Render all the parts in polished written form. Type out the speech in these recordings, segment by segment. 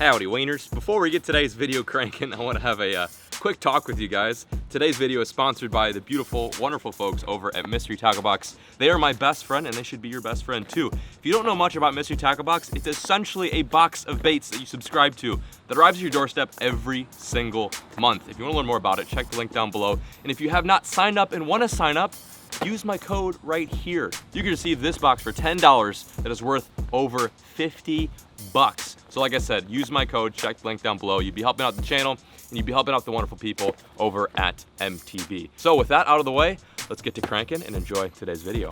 Howdy Wieners. Before we get today's video cranking, I want to have a quick talk with you guys. Today's video is sponsored by the beautiful, wonderful folks over at Mystery Tackle Box. They are my best friend and they should be your best friend too. If you don't know much about Mystery Tackle Box, it's essentially a box of baits that you subscribe to that arrives at your doorstep every single month. If you want to learn more about it, check the link down below. And if you have not signed up and want to sign up, use my code right here. You can receive this box for $10 that is worth over 50 bucks. So like I said, use my code, check the link down below. You'd be helping out the channel and you'd be helping out the wonderful people over at MTB. So with that out of the way, let's get to cranking and enjoy today's video.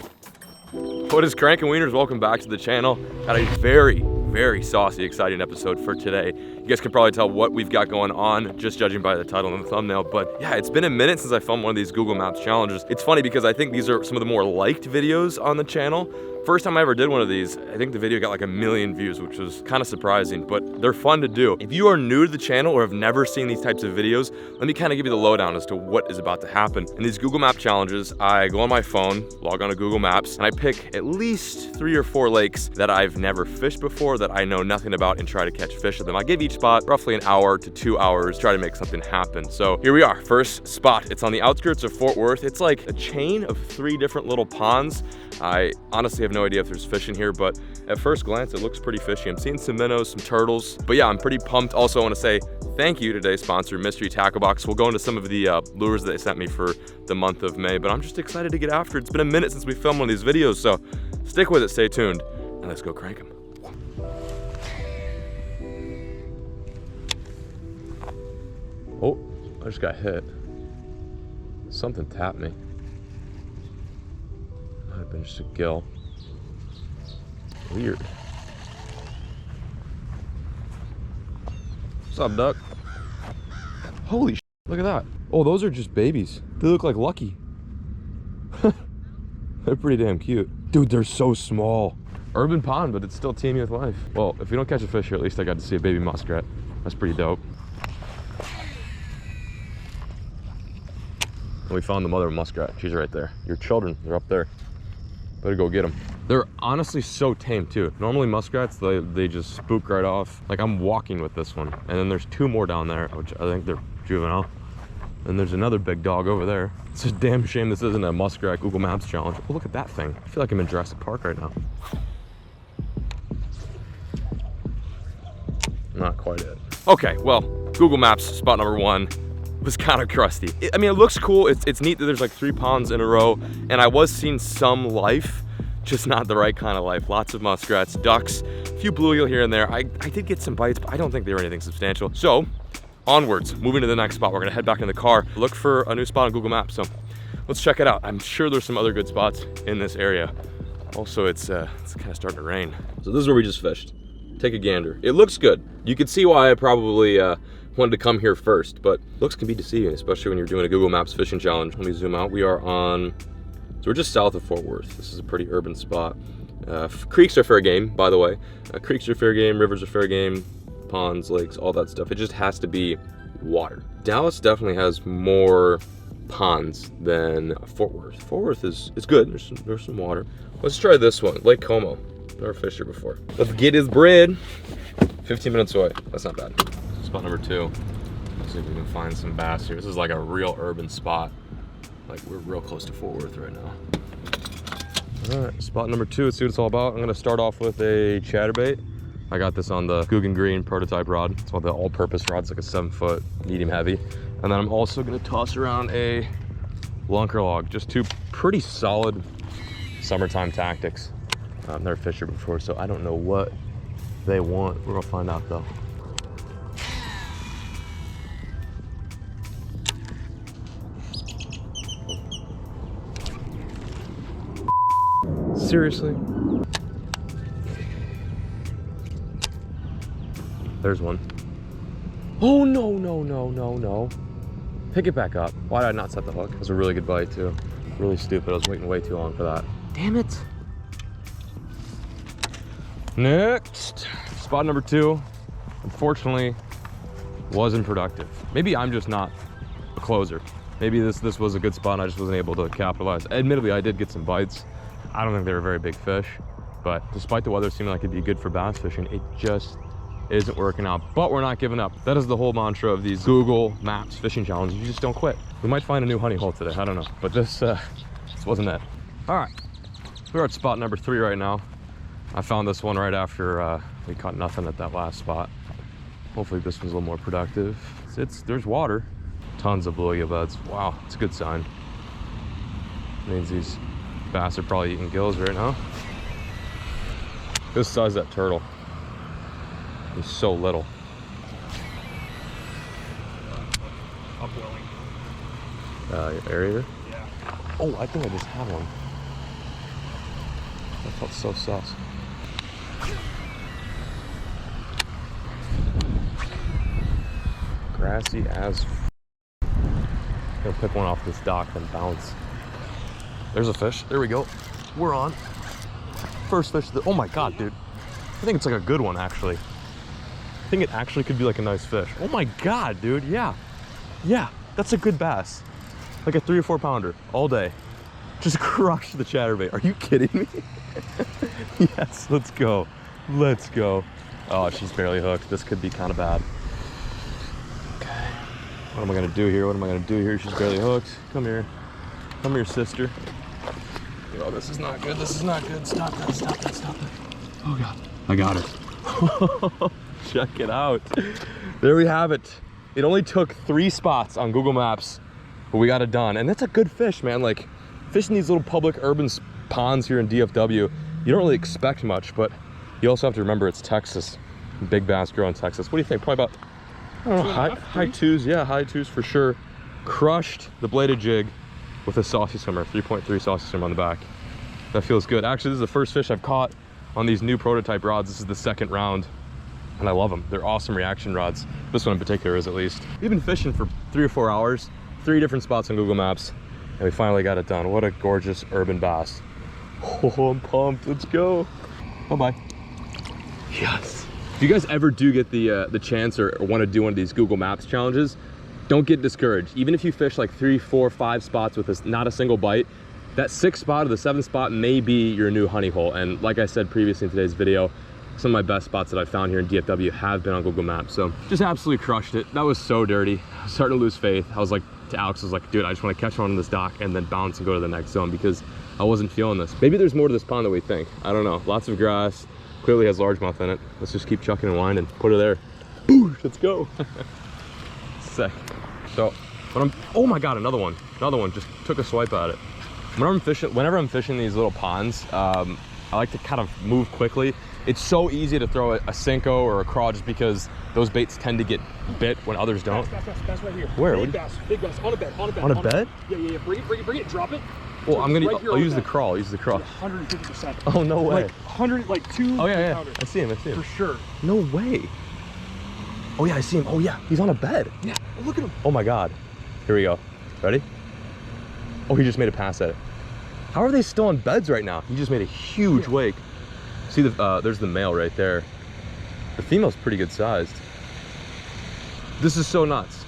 What is cranking, Wieners? Welcome back to the channel. Got a very saucy, exciting episode for today. You guys can probably tell what we've got going on just judging by the title and the thumbnail, but yeah, it's been a minute since I filmed one of these Google Maps challenges. It's funny because I think these are some of the more liked videos on the channel. First time I ever did one of these, I think the video got like 1 million views, which was kind of surprising, but they're fun to do. If you are new to the channel or have never seen these types of videos, let me kind of give you the lowdown as to what is about to happen. In these Google Map challenges, I go on my phone, log on to Google Maps, and I pick at least 3 or 4 lakes that I've never fished before, that I know nothing about, and try to catch fish at them. I give each spot roughly an hour to 2 hours, try to make something happen. So here we are, first spot. It's on the outskirts of Fort Worth. It's like a chain of 3 different little ponds. I honestly have no idea if there's fish in here, but at first glance, it looks pretty fishy. I'm seeing some minnows, some turtles, but yeah, I'm pretty pumped. Also, I want to say thank you to today's sponsor, Mystery Tackle Box. We'll go into some of the lures that they sent me for the month of May, but I'm just excited to get after it. It's been a minute since we filmed one of these videos, so stick with it, stay tuned, and let's go crank them. Oh, I just got hit. Something tapped me. Might have been just a gill. Weird. What's up, duck? Holy shit, look at that. Oh, those are just babies. They look like Lucky. They're pretty damn cute. Dude, they're so small. Urban pond, but it's still teeming with life. Well, if we don't catch a fish here, at least I got to see a baby muskrat. That's pretty dope. And we found the mother of muskrat. She's right there. Your children, they're up there. Better go get them. They're honestly so tame too. Normally muskrats, they just spook right off. Like I'm walking with this one. And then there's 2 more down there, which I think they're juvenile. And there's another big dog over there. It's a damn shame this isn't a muskrat Google Maps challenge. Oh, look at that thing. I feel like I'm in Jurassic Park right now. Not quite it. Okay, well, Google Maps spot number 1 was kind of crusty. I mean, it looks cool. It's neat that there's like 3 ponds in a row, and I was seeing some life, just not the right kind of life. Lots of muskrats, ducks, a few bluegill here and there. I did get some bites, but I don't think they were anything substantial. So, onwards, moving to the next spot. We're gonna head back in the car, look for a new spot on Google Maps. So, let's check it out. I'm sure there's some other good spots in this area. Also, it's kind of starting to rain. So this is where we just fished. Take a gander. It looks good. You can see why I probably wanted to come here first, but looks can be deceiving, especially when you're doing a Google Maps fishing challenge. Let me zoom out. We are on, so we're just south of Fort Worth. This is a pretty urban spot. Creeks are fair game, by the way. Creeks are fair game, rivers are fair game, ponds, lakes, all that stuff. It just has to be water. Dallas definitely has more ponds than Fort Worth. Fort Worth is good. There's some water. Let's try this one, Lake Como. Never fished here before. Let's get his bread. 15 minutes away. That's not bad. Spot number 2. Let's see if we can find some bass here. This is like a real urban spot. Like we're real close to Fort Worth right now. All right, spot number 2. Let's see what it's all about. I'm gonna start off with a chatterbait. I got this on the Guggen Green prototype rod. It's one of the all-purpose rods, like a 7-foot, medium heavy. And then I'm also gonna toss around a lunker log. Just 2 pretty solid summertime tactics. I've never fished here before, so I don't know what they want. We're gonna find out though. Seriously? There's one. Oh, no. Pick it back up. Why did I not set the hook? It was a really good bite too. Really stupid. I was waiting way too long for that. Damn it. Next. Spot number 2. Unfortunately, wasn't productive. Maybe I'm just not a closer. Maybe this was a good spot and I just wasn't able to capitalize. Admittedly, I did get some bites. I don't think they were very big fish, but despite the weather seeming like it'd be good for bass fishing, it just It isn't working out, but we're not giving up. That is the whole mantra of these Google Maps fishing challenges. You just don't quit. We might find a new honey hole today, I don't know. But this wasn't it. All right, we're at spot number 3 right now. I found this one right after we caught nothing at that last spot. Hopefully this one's a little more productive. There's water, tons of bluegill beds. Wow, it's a good sign. Means these bass are probably eating gills right now. This size of that turtle. He's so little. Upwelling. Aerator? Yeah. Oh, I think I just had one. That felt so sus. Grassy as gonna pick one off this dock and bounce. There's a fish. There we go. We're on. First fish. Oh my god, dude. I think it's like a good one, actually. I think it actually could be like a nice fish. Oh my god, dude. Yeah. Yeah, that's a good bass. Like a 3 or 4 pounder all day. Just crushed the chatterbait. Are you kidding me? Yes, let's go. Let's go. Oh, she's barely hooked. This could be kind of bad. Okay. What am I gonna do here? What am I gonna do here? She's barely hooked. Come here. Come here, sister. Oh, this is not good. This is not good. Stop that, stop that, stop that. Oh god. I got her. Check it out. There we have it. It only took 3 spots on Google Maps, but we got it done. And that's a good fish, man. Like, fishing these little public urban ponds here in DFW, you don't really expect much, but you also have to remember it's Texas. Big bass grow in Texas. What do you think? Probably about, I don't know, high 2s. Yeah, high 2s for sure. Crushed the bladed jig with a saucy swimmer, 3.3 saucy swimmer on the back. That feels good. Actually, this is the first fish I've caught on these new prototype rods. This is the 2nd round. And I love them. They're awesome reaction rods. This one in particular is, at least. We've been fishing for 3 or 4 hours, 3 different spots on Google Maps, and we finally got it done. What a gorgeous urban bass. Oh, I'm pumped. Let's go. Bye-bye. Yes. If you guys ever do get the chance or want to do one of these Google Maps challenges, don't get discouraged. Even if you fish like 3, 4, 5 spots with not a single bite, that 6th spot or the 7th spot may be your new honey hole. And like I said previously in today's video, some of my best spots that I found here in DFW have been on Google Maps. So just absolutely crushed it. That was so dirty. I was starting to lose faith. I was like, to Alex, I was like, dude, I just want to catch one on this dock and then bounce and go to the next zone because I wasn't feeling this. Maybe there's more to this pond than we think. I don't know. Lots of grass. Clearly has largemouth in it. Let's just keep chucking and winding. Put her there. Boosh, let's go. Sick. So, oh my God, another one. Another one. Just took a swipe at it. Whenever I'm fishing these little ponds, I like to kind of move quickly. It's so easy to throw a Senko or a craw just because those baits tend to get bit when others don't. Bass right here. Where? Big bass, on a bed, on a bed. On a bed? Yeah. Bring it, drop it. Well, I'll use the crawl. Use the crawl. 150%. Oh, no way. Like 100, like 2. Oh yeah. I see him. For sure. No way. Oh yeah, I see him. Oh yeah, he's on a bed. Yeah, look at him. Oh my God. Here we go. Ready? Oh, he just made a pass at it. How are they still on beds right now? He just made a huge wake. See, there's the male right there. The female's pretty good sized. This is so nuts.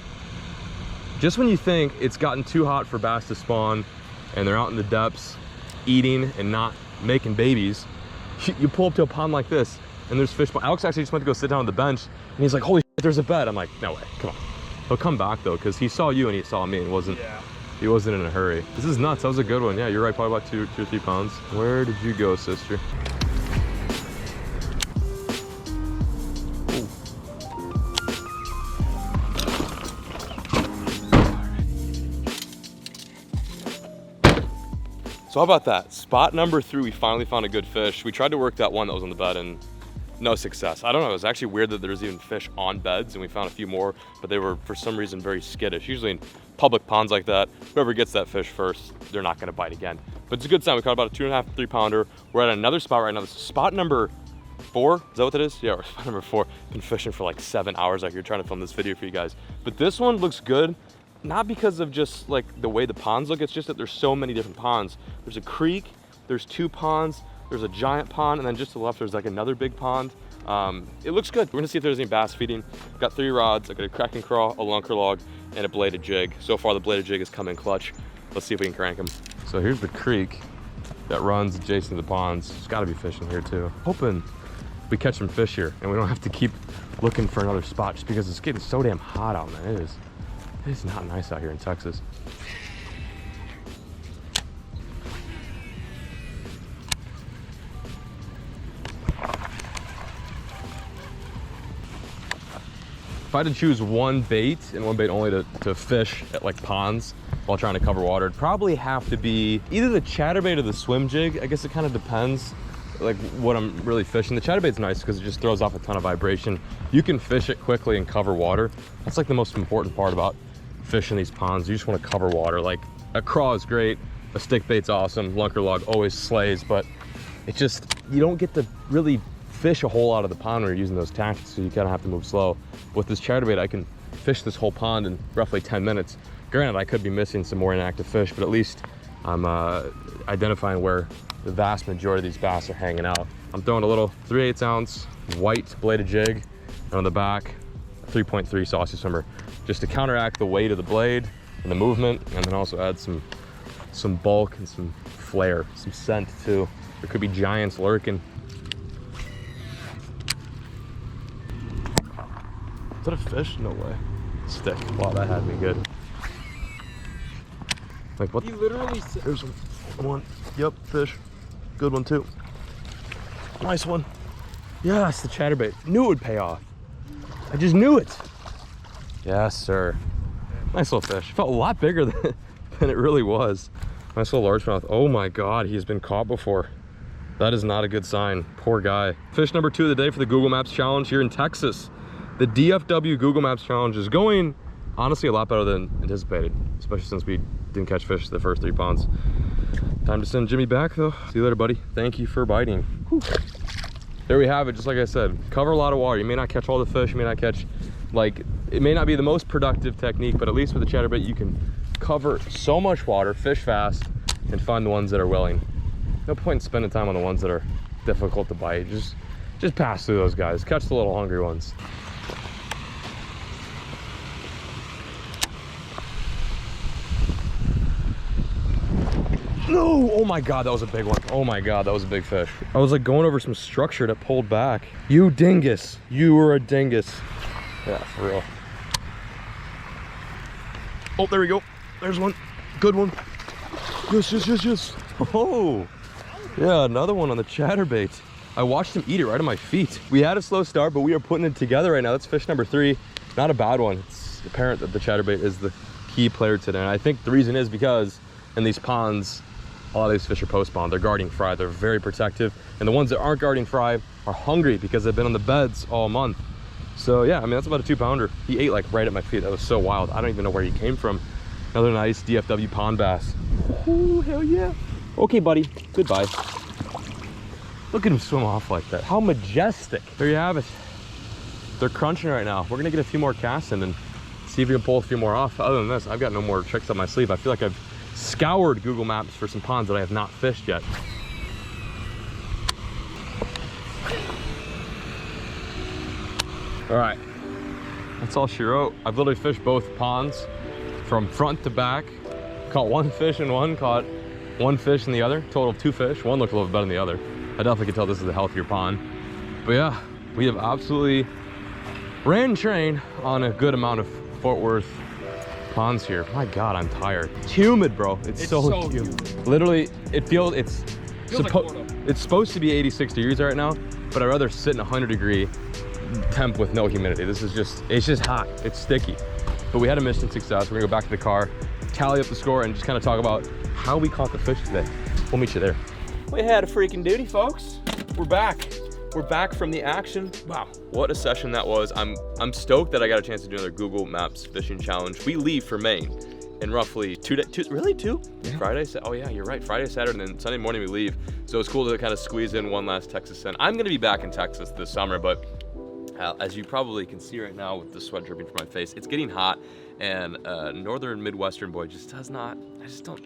Just when you think it's gotten too hot for bass to spawn and they're out in the depths eating and not making babies, you pull up to a pond like this and there's fish. Alex actually just went to go sit down on the bench and he's like, holy shit, there's a bed. I'm like, no way, come on. He'll come back though, because he saw you and he saw me and he wasn't in a hurry. This is nuts. That was a good one. Yeah, you're right, probably about 2 or 3 pounds. Where did you go, sister? So how about that? Spot number 3, we finally found a good fish. We tried to work that one that was on the bed and no success. I don't know, it was actually weird that there was even fish on beds and we found a few more, but they were for some reason very skittish. Usually in public ponds like that, whoever gets that fish first, they're not gonna bite again. But it's a good sign. We caught about a 2.5 to 3 pounder. We're at another spot right now. This is spot number 4, is that what it is? Yeah, we're spot number 4. Been fishing for like 7 hours out here trying to film this video for you guys. But this one looks good. Not because of just like the way the ponds look, it's just that there's so many different ponds. There's a creek, there's 2 ponds, there's a giant pond, and then just to the left there's like another big pond. It looks good. We're gonna see if there's any bass feeding. Got 3 rods, I got a Kraken crawl, a lunker log, and a bladed jig. So far the bladed jig has come in clutch. Let's see if we can crank them. So here's the creek that runs adjacent to the ponds. There's gotta be fish in here too. Hoping we catch some fish here and we don't have to keep looking for another spot just because it's getting so damn hot out, man. It is not nice out here in Texas. If I had to choose one bait and one bait only to fish at like ponds while trying to cover water, it'd probably have to be either the chatterbait or the swim jig. I guess it kind of depends like what I'm really fishing. The chatterbait's nice because it just throws off a ton of vibration. You can fish it quickly and cover water. That's like the most important part about fishing these ponds. You just want to cover water. Like a craw is great, a stick bait's awesome, lunker log always slays, but it just, you don't get to really fish a whole lot of the pond when you're using those tactics, so you kind of have to move slow. With this chatterbait, I can fish this whole pond in roughly 10 minutes. Granted, I could be missing some more inactive fish, but at least I'm identifying where the vast majority of these bass are hanging out. I'm throwing a little 3/8 ounce white bladed jig, and on the back, a 3.3 saucy swimmer, just to counteract the weight of the blade and the movement, and then also add some bulk and some flair, some scent too. There could be giants lurking. Is that a fish? No way. Stick. Wow, that had me good. Like what? He literally said, There's one. Yep, fish. Good one too. Nice one. Yes, the chatterbait. Knew it would pay off. I just knew it. Yes, sir. Nice little fish. Felt a lot bigger than it really was. Nice little largemouth. Oh my God, he has been caught before. That is not a good sign. Poor guy. Fish number 2 of the day for the Google Maps challenge here in Texas. The DFW Google Maps challenge is going, honestly, a lot better than anticipated, especially since we didn't catch fish the first 3 ponds. Time to send Jimmy back though. See you later, buddy. Thank you for biting. Whew. There we have it, just like I said. Cover a lot of water. You may not catch all the fish, you may not catch, like, it may not be the most productive technique, but at least with the chatterbait, you can cover so much water, fish fast, and find the ones that are willing. No point in spending time on the ones that are difficult to bite. Just pass through those guys. Catch the little hungry ones. No! Oh my God, that was a big one. Oh my God, that was a big fish. I was like going over some structure that pulled back. You dingus. You were a dingus. Yeah, for real. Oh, there we go. There's one. Good one. Yes, yes, yes, yes. Oh, yeah, another one on the chatterbait. I watched him eat it right on my feet. We had a slow start, but we are putting it together right now. That's fish number 3. Not a bad one. It's apparent that the chatterbait is the key player today. And I think the reason is because in these ponds, a lot of these fish are post spawn. They're guarding fry. They're very protective. And the ones that aren't guarding fry are hungry because they've been on the beds all month. So yeah, I mean, that's about a 2-pounder. He ate like right at my feet. That was so wild. I don't even know where he came from. Another nice DFW pond bass. Oh, hell yeah. Okay, buddy. Goodbye. Look at him swim off like that. How majestic. There you have it. They're crunching right now. We're gonna get a few more casts in and see if we can pull a few more off. Other than this, I've got no more tricks up my sleeve. I feel like I've scoured Google Maps for some ponds that I have not fished yet. All right, that's all she wrote. I've literally fished both ponds from front to back. Caught 1 fish in one, caught 1 fish in the other. Total of 2 fish. One looked a little bit better than the other. I definitely can tell this is a healthier pond. But yeah, we have absolutely ran train on a good amount of Fort Worth ponds here. My God, I'm tired. It's humid, bro. It's so humid. Literally, it's supposed to be 86 degrees right now, but I'd rather sit in 100-degree temp with no humidity. This is it's just hot. It's sticky. But we had a mission success. We're gonna go back to the car, tally up the score, and just kind of talk about how we caught the fish today. We'll meet you there. We had a freaking duty, folks. We're back. We're back from the action. Wow, what a session that was. I'm stoked that I got a chance to do another Google Maps fishing challenge. We leave for Maine in roughly 2 days. Really, 2? Yeah. Friday, oh yeah, you're right. Friday, Saturday, and then Sunday morning we leave. So it's cool to kind of squeeze in one last Texas send. I'm gonna be back in Texas this summer, but as you probably can see right now with the sweat dripping from my face, it's getting hot, and northern Midwestern boy just does not.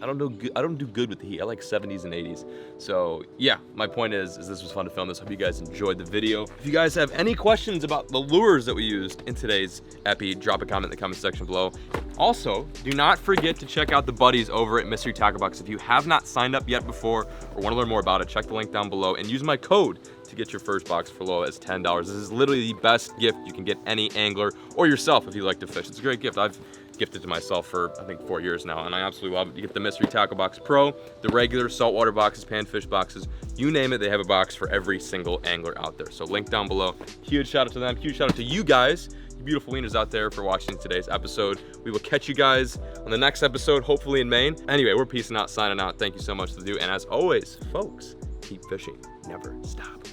I don't do good with the heat. I like 70s and 80s. So yeah, my point is this was fun to film this. Hope you guys enjoyed the video. If you guys have any questions about the lures that we used in today's epi, drop a comment in the comment section below. Also, do not forget to check out the buddies over at Mystery Tackle Box. If you have not signed up yet before or want to learn more about it, check the link down below and use my code to to get your first box for low as $10. This is literally the best gift you can get any angler or yourself if you like to fish. It's a great gift. I've gifted to myself for I think 4 years now, and I absolutely love it. You get the Mystery Tackle Box Pro, the regular saltwater boxes, panfish boxes, you name it, they have a box for every single angler out there. So link down below. Huge shout out to them. Huge shout out to you guys, you beautiful wieners out there, for watching today's episode. We will catch you guys on the next episode, hopefully in Maine. Anyway, we're peacing out, signing out. Thank you so much to do, and as always, folks, keep fishing, never stop.